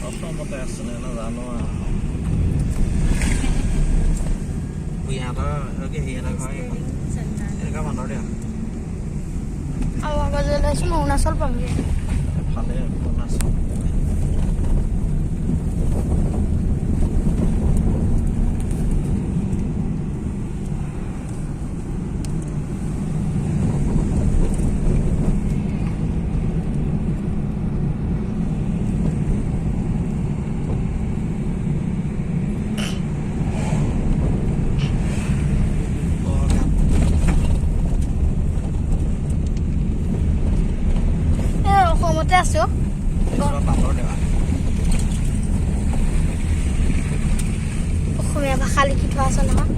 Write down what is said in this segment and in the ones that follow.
অসমতে আছে নে নাজানো সিহঁতৰ সিহঁতৰ ঘৰ এনেকুৱা বান্দৰ দিয়া আৰু আগলৈ লৈছোঁ অৰুণাচল পামগৈ এফালে অৰুণাচল অসমতে আছোঁ অসমীয়া ভাষা লিখি থোৱা আছে নহয়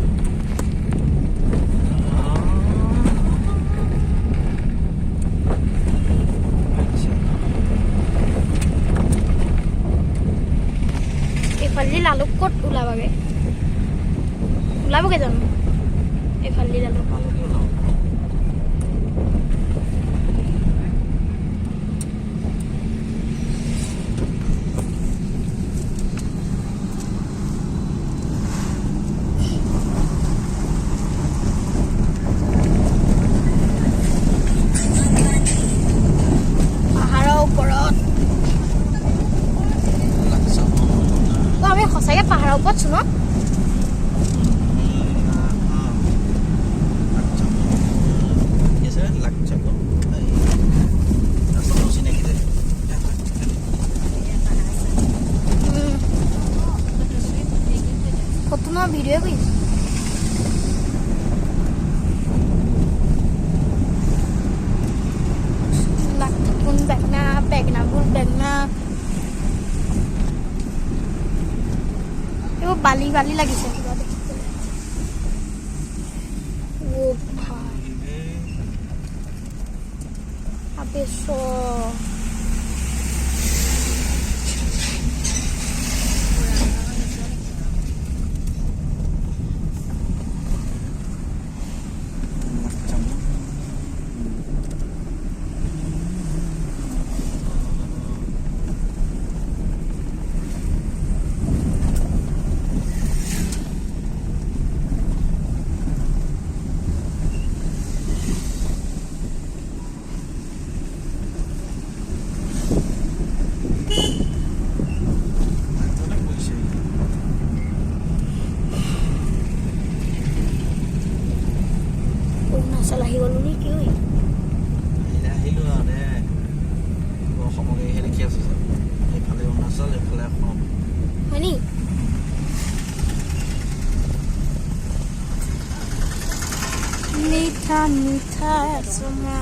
এইফালে লালুক ক'ত ওলাবগে জানো এইফালে লালুক সঁচাকৈ পাহাৰৰ ওপৰত চোন ফটো ন ভিডিঅ' কৰিছোঁ কোন বেগনাবোৰ বেগনা এইবোৰ বালি বালি লাগিছে কিবা দেখিবলৈ অৰুণাচল আহি গ'লো নি কি আহিলোঁ আৰু দে অসমকে সেই দেখি আছোঁ এইফালে অৰুণাচল এইফালে অসম হয় নি মিঠা মিঠা সোনা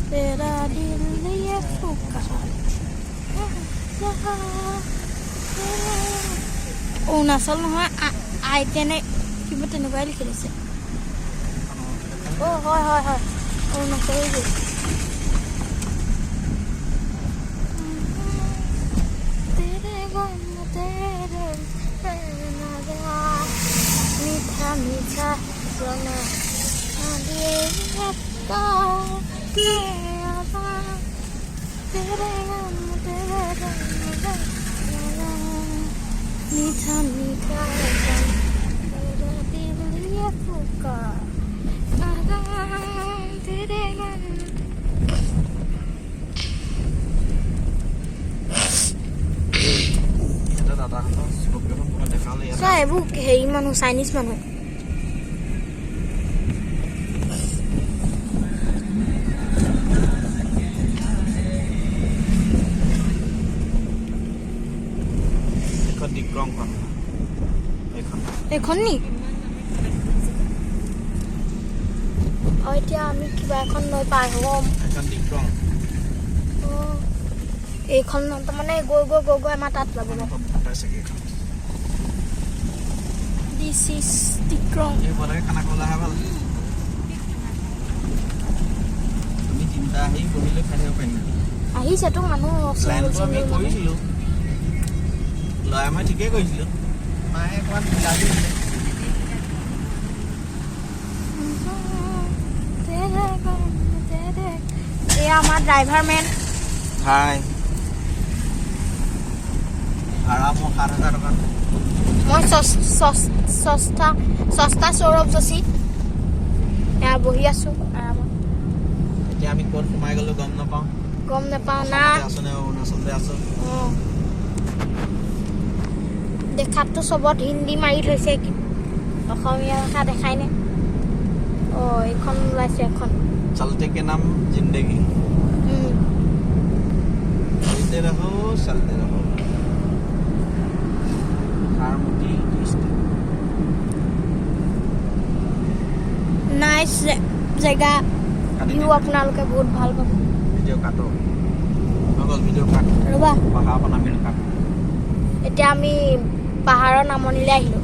তেৰা দিল ये फूका অৰুণাচল নহয় আইটেনে কিবা তেনেকুৱাই লিখি দিছে হয় হয় হয় অৰুণাচল মিঠা মিঠা সোনা मीठा मीठा तेरा दिल ये पुकार तेरे मन এইবোৰ হেৰি মানুহ চাইনিজ মানুহ এখন নি এতিয়া আমি কিবা এখন লৈ পাৰ হ'ম এইখন তাৰমানে গৈ গৈ গৈ গৈ আমাৰ তাত যাব দিছ ইজ ডিক্ৰং আহিছেতো মানুহ মই ঠিকেই কৰিছিলোঁ মায়ে অকণমান মিলাবি এয়া আমাৰ ড্ৰাইভাৰ মেন হাই মোৰ 7,000 টকা মই সস্তা সৌৰভ যোশী এয়া বহি আছো আৰামত এতিয়া আমি ক'ত সোমাই গ'লো গম নাপাওঁ গম নাপাওঁ না আছো নে অৰুণাচলতে আছো দেখাততো চবত হিন্দী মাৰি থৈছে অসমীয়া ভাষা দেখাই নে এইখন ওলাইছে এখন चलते के नाम जिंदगी चलते रहो নাইস জেগা ভিউ আপোনালোকে বহুত ভাল পাব ভিডিও কাটো লগল ভিডিও কাট ৰবা পাহাৰখন আমি কাট এতিয়া আমি পাহাৰৰ নামনিলৈ আহিলোঁ